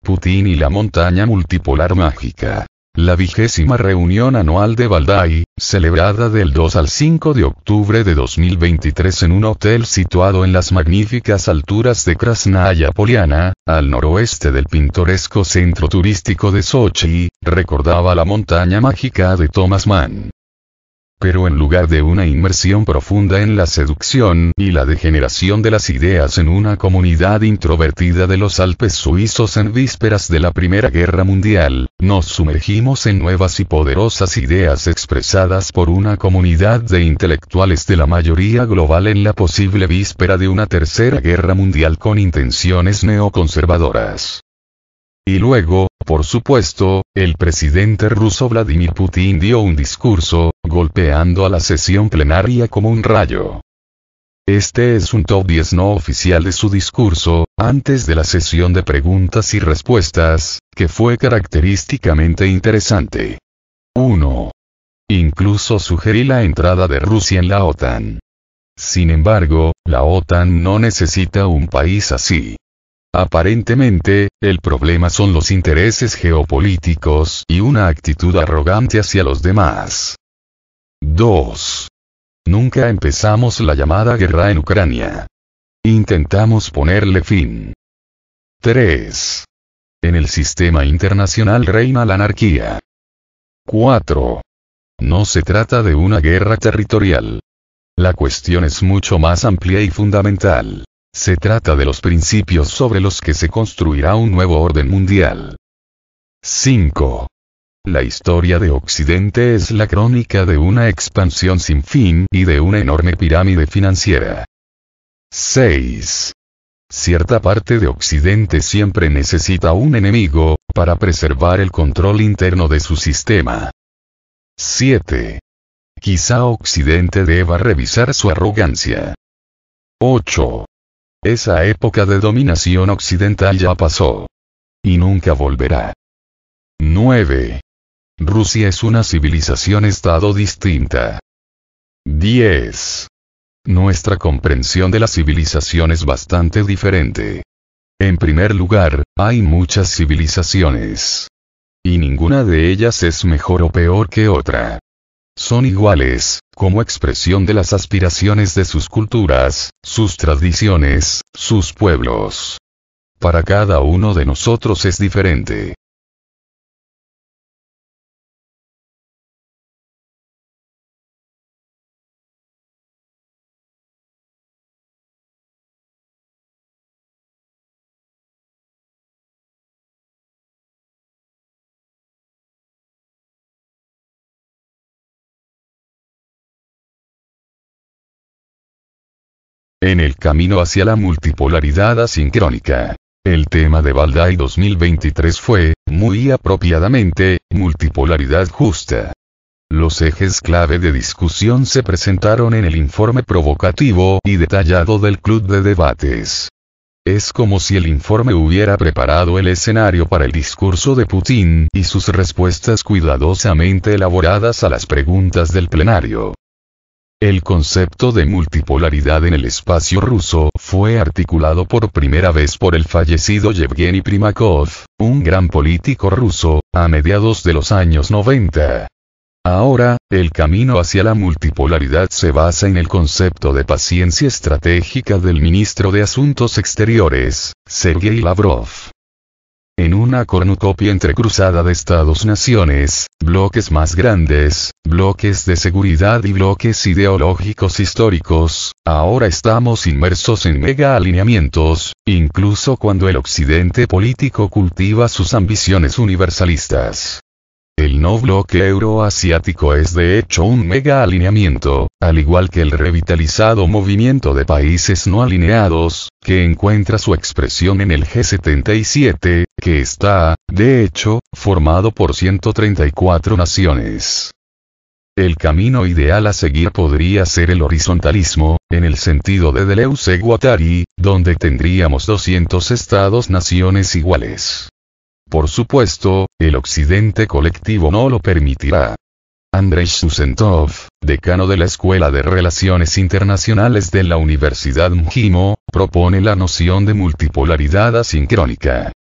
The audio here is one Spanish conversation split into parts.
Putin y la montaña multipolar mágica. La 20ª reunión anual de Valdai, celebrada del 2 al 5 de octubre de 2023 en un hotel situado en las magníficas alturas de Krasnaya Poliana, al noroeste del pintoresco centro turístico de Sochi, recordaba la montaña mágica de Thomas Mann. Pero en lugar de una inmersión profunda en la seducción y la degeneración de las ideas en una comunidad introvertida de los Alpes suizos en vísperas de la Primera Guerra Mundial, nos sumergimos en nuevas y poderosas ideas expresadas por una comunidad de intelectuales de la mayoría global en la posible víspera de una Tercera Guerra Mundial con intenciones neoconservadoras. Y luego, por supuesto, el presidente ruso Vladimir Putin dio un discurso, golpeando a la sesión plenaria como un rayo. Este es un top 10 no oficial de su discurso, antes de la sesión de preguntas y respuestas, que fue característicamente interesante. 1. Incluso sugerí la entrada de Rusia en la OTAN. Sin embargo, la OTAN no necesita un país así. Aparentemente, el problema son los intereses geopolíticos y una actitud arrogante hacia los demás. 2. Nunca empezamos la llamada guerra en Ucrania. Intentamos ponerle fin. 3. En el sistema internacional reina la anarquía. 4. No se trata de una guerra territorial. La cuestión es mucho más amplia y fundamental. Se trata de los principios sobre los que se construirá un nuevo orden mundial. 5. La historia de Occidente es la crónica de una expansión sin fin y de una enorme pirámide financiera. 6. Cierta parte de Occidente siempre necesita un enemigo, para preservar el control interno de su sistema. 7. Quizá Occidente deba revisar su arrogancia. 8. Esa época de dominación occidental ya pasó. Y nunca volverá. 9. Rusia es una civilización-estado distinta. 10. Nuestra comprensión de la civilización es bastante diferente. En primer lugar, hay muchas civilizaciones. Y ninguna de ellas es mejor o peor que otra. Son iguales, como expresión de las aspiraciones de sus culturas, sus tradiciones, sus pueblos. Para cada uno de nosotros es diferente. En el camino hacia la multipolaridad asincrónica. El tema de Valdai 2023 fue, muy apropiadamente, multipolaridad justa. Los ejes clave de discusión se presentaron en el informe provocativo y detallado del Club de Debates. Es como si el informe hubiera preparado el escenario para el discurso de Putin y sus respuestas cuidadosamente elaboradas a las preguntas del plenario. El concepto de multipolaridad en el espacio ruso fue articulado por primera vez por el fallecido Yevgeny Primakov, un gran político ruso, a mediados de los años 90. Ahora, el camino hacia la multipolaridad se basa en el concepto de paciencia estratégica del ministro de Asuntos Exteriores, Sergei Lavrov. En una cornucopia entrecruzada de estados-naciones, bloques más grandes, bloques de seguridad y bloques ideológicos históricos, ahora estamos inmersos en mega alineamientos, incluso cuando el occidente político cultiva sus ambiciones universalistas. El no bloque euroasiático es de hecho un mega alineamiento, al igual que el revitalizado movimiento de países no alineados, que encuentra su expresión en el G77, que está, de hecho, formado por 134 naciones. El camino ideal a seguir podría ser el horizontalismo, en el sentido de Deleuze-Guattari, donde tendríamos 200 estados-naciones iguales. Por supuesto, el occidente colectivo no lo permitirá. Andrei Susentov, decano de la Escuela de Relaciones Internacionales de la Universidad MGIMO, propone la noción de multipolaridad asincrónica.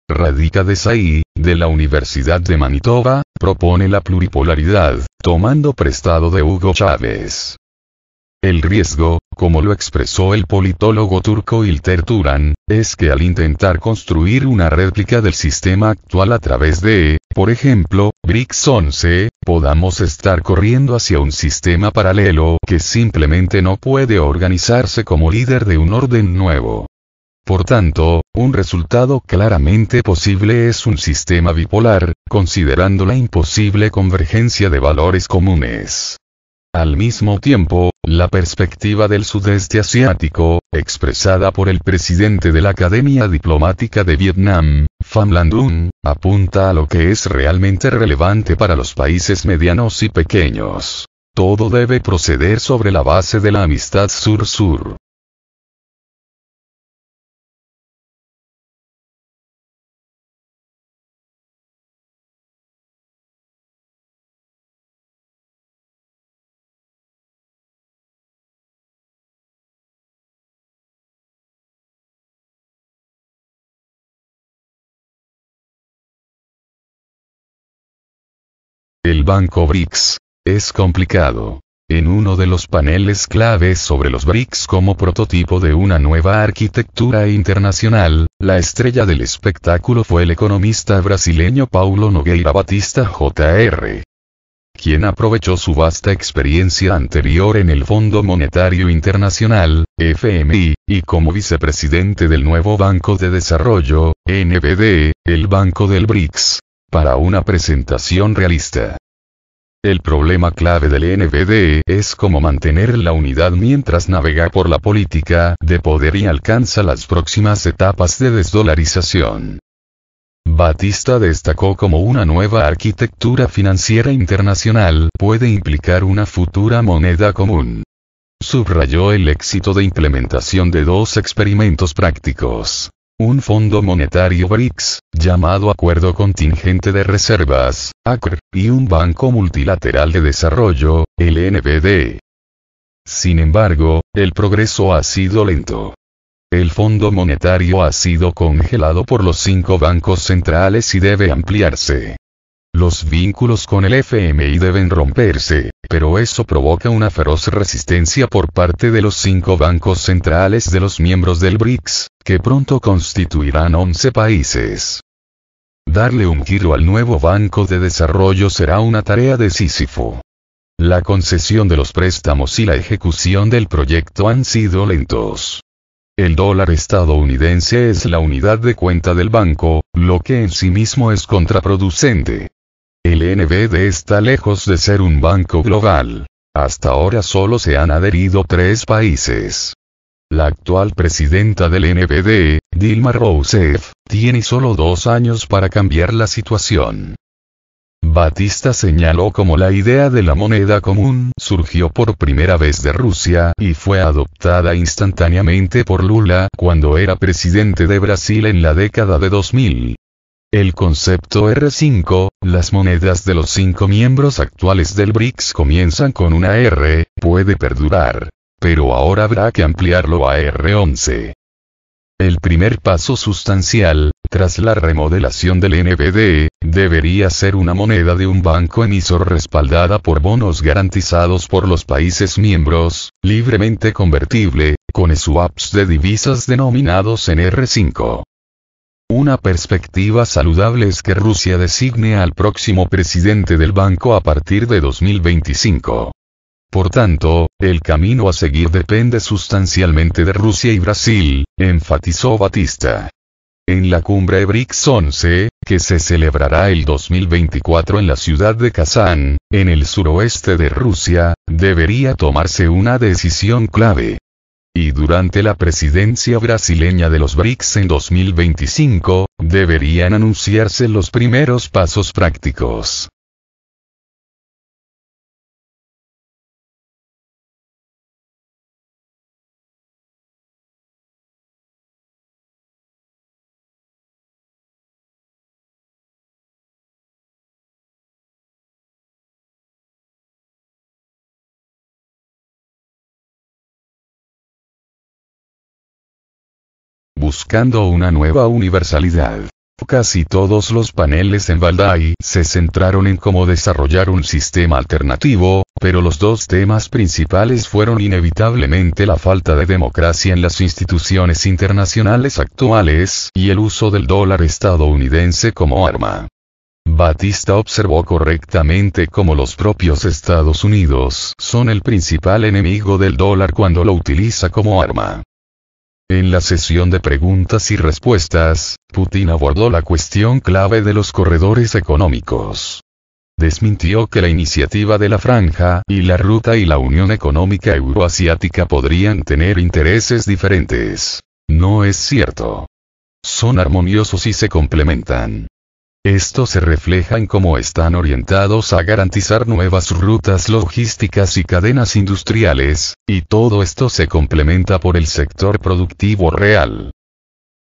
Radica Desai, de la Universidad de Manitoba, propone la pluripolaridad, tomando prestado de Hugo Chávez. El riesgo, como lo expresó el politólogo turco İlter Turan, es que al intentar construir una réplica del sistema actual a través de, por ejemplo, BRICS 11, podamos estar corriendo hacia un sistema paralelo que simplemente no puede organizarse como líder de un orden nuevo. Por tanto, un resultado claramente posible es un sistema bipolar, considerando la imposible convergencia de valores comunes. Al mismo tiempo, la perspectiva del sudeste asiático, expresada por el presidente de la Academia Diplomática de Vietnam, Pham Lan Dun, apunta a lo que es realmente relevante para los países medianos y pequeños. Todo debe proceder sobre la base de la amistad sur-sur. El Banco BRICS. Es complicado. En uno de los paneles claves sobre los BRICS como prototipo de una nueva arquitectura internacional, la estrella del espectáculo fue el economista brasileño Paulo Nogueira Batista Jr., quien aprovechó su vasta experiencia anterior en el Fondo Monetario Internacional, FMI, y como vicepresidente del nuevo Banco de Desarrollo, NBD, el Banco del BRICS, para una presentación realista. El problema clave del NBD es cómo mantener la unidad mientras navega por la política de poder y alcanza las próximas etapas de desdolarización. Batista destacó cómo una nueva arquitectura financiera internacional puede implicar una futura moneda común. Subrayó el éxito de implementación de dos experimentos prácticos. Un fondo monetario BRICS, llamado Acuerdo Contingente de Reservas, ACR, y un Banco Multilateral de Desarrollo, el NBD. Sin embargo, el progreso ha sido lento. El Fondo Monetario ha sido congelado por los 5 bancos centrales y debe ampliarse. Los vínculos con el FMI deben romperse, pero eso provoca una feroz resistencia por parte de los 5 bancos centrales de los miembros del BRICS, que pronto constituirán 11 países. Darle un giro al nuevo Banco de Desarrollo será una tarea de Sísifo. La concesión de los préstamos y la ejecución del proyecto han sido lentos. El dólar estadounidense es la unidad de cuenta del banco, lo que en sí mismo es contraproducente. El NBD está lejos de ser un banco global. Hasta ahora solo se han adherido 3 países. La actual presidenta del NBD, Dilma Rousseff, tiene solo 2 años para cambiar la situación. Batista señaló cómo la idea de la moneda común surgió por primera vez de Rusia y fue adoptada instantáneamente por Lula cuando era presidente de Brasil en la década de 2000. El concepto R5, las monedas de los 5 miembros actuales del BRICS comienzan con una R, puede perdurar. Pero ahora habrá que ampliarlo a R11. El primer paso sustancial, tras la remodelación del NBD, debería ser una moneda de un banco emisor respaldada por bonos garantizados por los países miembros, libremente convertible, con swaps de divisas denominados en R5. Una perspectiva saludable es que Rusia designe al próximo presidente del banco a partir de 2025. Por tanto, el camino a seguir depende sustancialmente de Rusia y Brasil, enfatizó Batista. En la cumbre BRICS 11, que se celebrará el 2024 en la ciudad de Kazán, en el suroeste de Rusia, debería tomarse una decisión clave. Y durante la presidencia brasileña de los BRICS en 2025, deberían anunciarse los primeros pasos prácticos. Buscando una nueva universalidad. Casi todos los paneles en Valdai se centraron en cómo desarrollar un sistema alternativo, pero los dos temas principales fueron inevitablemente la falta de democracia en las instituciones internacionales actuales y el uso del dólar estadounidense como arma. Batista observó correctamente cómo los propios Estados Unidos son el principal enemigo del dólar cuando lo utiliza como arma. En la sesión de preguntas y respuestas, Putin abordó la cuestión clave de los corredores económicos. Desmintió que la iniciativa de la Franja y la Ruta y la Unión Económica Euroasiática podrían tener intereses diferentes. No es cierto. Son armoniosos y se complementan. Esto se refleja en cómo están orientados a garantizar nuevas rutas logísticas y cadenas industriales, y todo esto se complementa por el sector productivo real.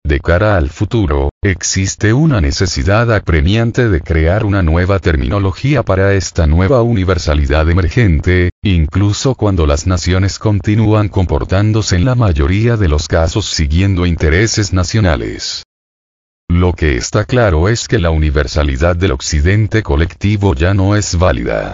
De cara al futuro, existe una necesidad apremiante de crear una nueva terminología para esta nueva universalidad emergente, incluso cuando las naciones continúan comportándose en la mayoría de los casos siguiendo intereses nacionales. Lo que está claro es que la universalidad del occidente colectivo ya no es válida.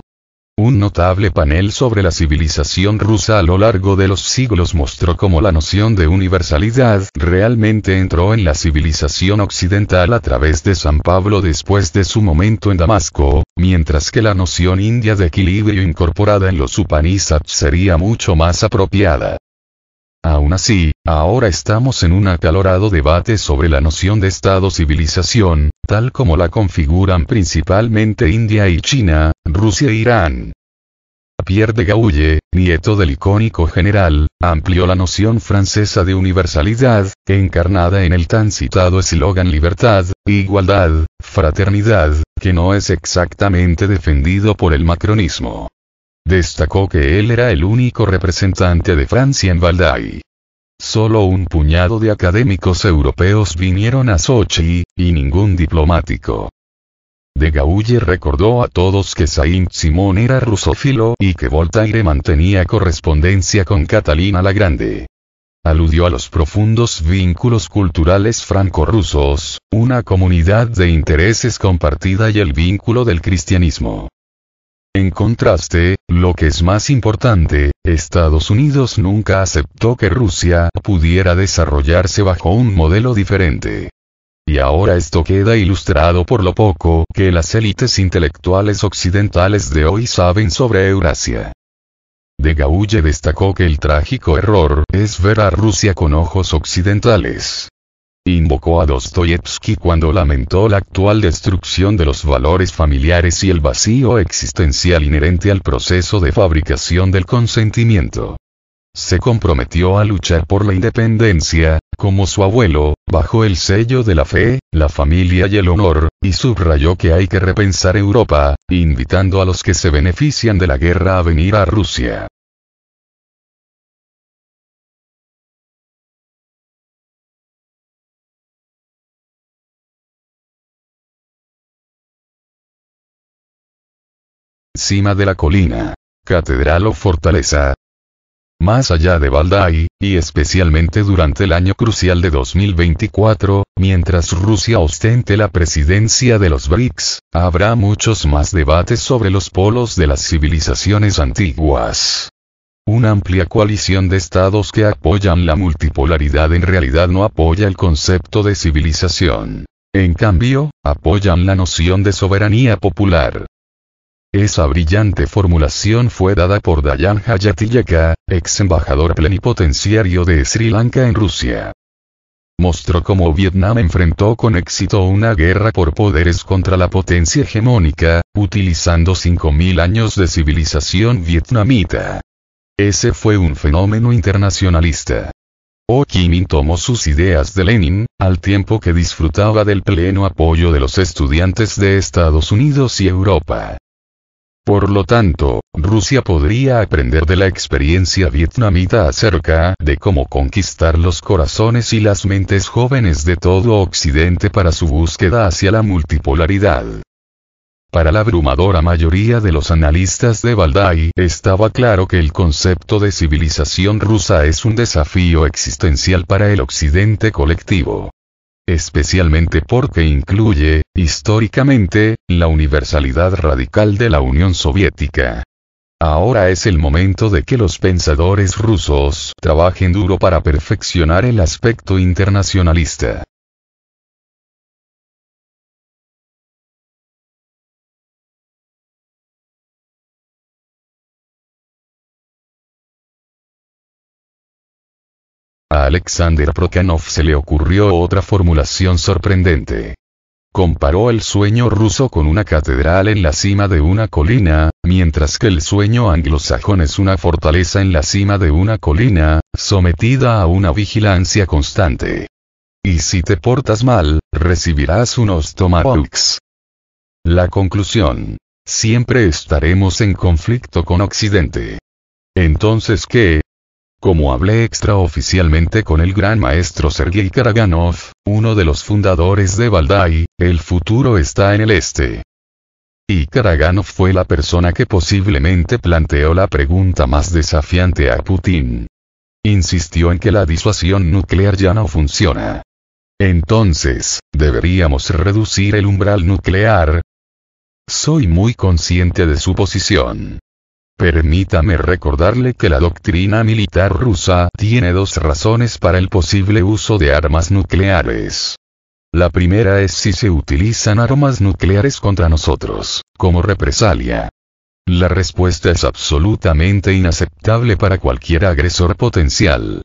Un notable panel sobre la civilización rusa a lo largo de los siglos mostró cómo la noción de universalidad realmente entró en la civilización occidental a través de San Pablo después de su momento en Damasco, mientras que la noción india de equilibrio incorporada en los Upanishads sería mucho más apropiada. Aún así, ahora estamos en un acalorado debate sobre la noción de Estado-civilización, tal como la configuran principalmente India y China, Rusia e Irán. Pierre de Gaulle, nieto del icónico general, amplió la noción francesa de universalidad, encarnada en el tan citado eslogan libertad, igualdad, fraternidad, que no es exactamente defendido por el macronismo. Destacó que él era el único representante de Francia en Valdai. Solo un puñado de académicos europeos vinieron a Sochi, y ningún diplomático. De Gaulle recordó a todos que Saint-Simon era rusófilo y que Voltaire mantenía correspondencia con Catalina la Grande. Aludió a los profundos vínculos culturales franco-rusos, una comunidad de intereses compartida y el vínculo del cristianismo. En contraste, lo que es más importante, Estados Unidos nunca aceptó que Rusia pudiera desarrollarse bajo un modelo diferente. Y ahora esto queda ilustrado por lo poco que las élites intelectuales occidentales de hoy saben sobre Eurasia. De Gaulle destacó que el trágico error es ver a Rusia con ojos occidentales. Invocó a Dostoyevsky cuando lamentó la actual destrucción de los valores familiares y el vacío existencial inherente al proceso de fabricación del consentimiento. Se comprometió a luchar por la independencia, como su abuelo, bajo el sello de la fe, la familia y el honor, y subrayó que hay que repensar Europa, invitando a los que se benefician de la guerra a venir a Rusia. Cima de la colina. Catedral o fortaleza. Más allá de Valdai, y especialmente durante el año crucial de 2024, mientras Rusia ostente la presidencia de los BRICS, habrá muchos más debates sobre los polos de las civilizaciones antiguas. Una amplia coalición de estados que apoyan la multipolaridad en realidad no apoya el concepto de civilización. En cambio, apoyan la noción de soberanía popular. Esa brillante formulación fue dada por Dayan Hayatilleka, ex embajador plenipotenciario de Sri Lanka en Rusia. Mostró cómo Vietnam enfrentó con éxito una guerra por poderes contra la potencia hegemónica, utilizando 5000 años de civilización vietnamita. Ese fue un fenómeno internacionalista. Ho Chi Minh tomó sus ideas de Lenin, al tiempo que disfrutaba del pleno apoyo de los estudiantes de Estados Unidos y Europa. Por lo tanto, Rusia podría aprender de la experiencia vietnamita acerca de cómo conquistar los corazones y las mentes jóvenes de todo Occidente para su búsqueda hacia la multipolaridad. Para la abrumadora mayoría de los analistas de Valdai, estaba claro que el concepto de civilización rusa es un desafío existencial para el Occidente colectivo. especialmente porque incluye, históricamente, la universalidad radical de la Unión Soviética. Ahora es el momento de que los pensadores rusos trabajen duro para perfeccionar el aspecto internacionalista. A Alexander Prokhanov se le ocurrió otra formulación sorprendente. Comparó el sueño ruso con una catedral en la cima de una colina, mientras que el sueño anglosajón es una fortaleza en la cima de una colina, sometida a una vigilancia constante. Y si te portas mal, recibirás unos tomahawks. La conclusión. Siempre estaremos en conflicto con Occidente. Entonces, ¿qué? Como hablé extraoficialmente con el gran maestro Sergei Karaganov, uno de los fundadores de Valdai, el futuro está en el este. Y Karaganov fue la persona que posiblemente planteó la pregunta más desafiante a Putin. Insistió en que la disuasión nuclear ya no funciona. Entonces, ¿deberíamos reducir el umbral nuclear? Soy muy consciente de su posición. Permítame recordarle que la doctrina militar rusa tiene dos razones para el posible uso de armas nucleares. La primera es si se utilizan armas nucleares contra nosotros, como represalia. La respuesta es absolutamente inaceptable para cualquier agresor potencial.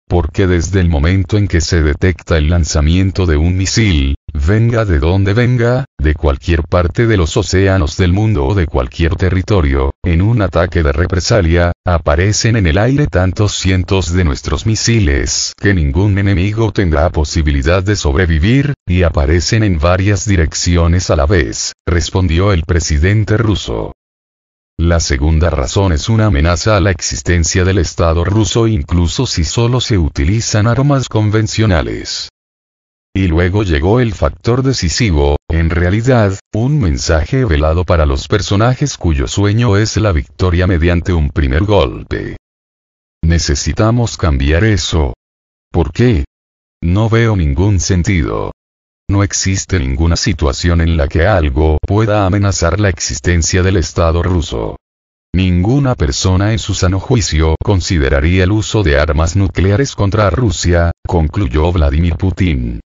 Porque desde el momento en que se detecta el lanzamiento de un misil, venga de donde venga, de cualquier parte de los océanos del mundo o de cualquier territorio, en un ataque de represalia, aparecen en el aire tantos cientos de nuestros misiles que ningún enemigo tendrá posibilidad de sobrevivir, y aparecen en varias direcciones a la vez, respondió el presidente ruso. La segunda razón es una amenaza a la existencia del Estado ruso incluso si solo se utilizan armas convencionales. Y luego llegó el factor decisivo, en realidad, un mensaje velado para los personajes cuyo sueño es la victoria mediante un primer golpe. Necesitamos cambiar eso. ¿Por qué? No veo ningún sentido. No existe ninguna situación en la que algo pueda amenazar la existencia del Estado ruso. Ninguna persona en su sano juicio consideraría el uso de armas nucleares contra Rusia, concluyó Vladimir Putin.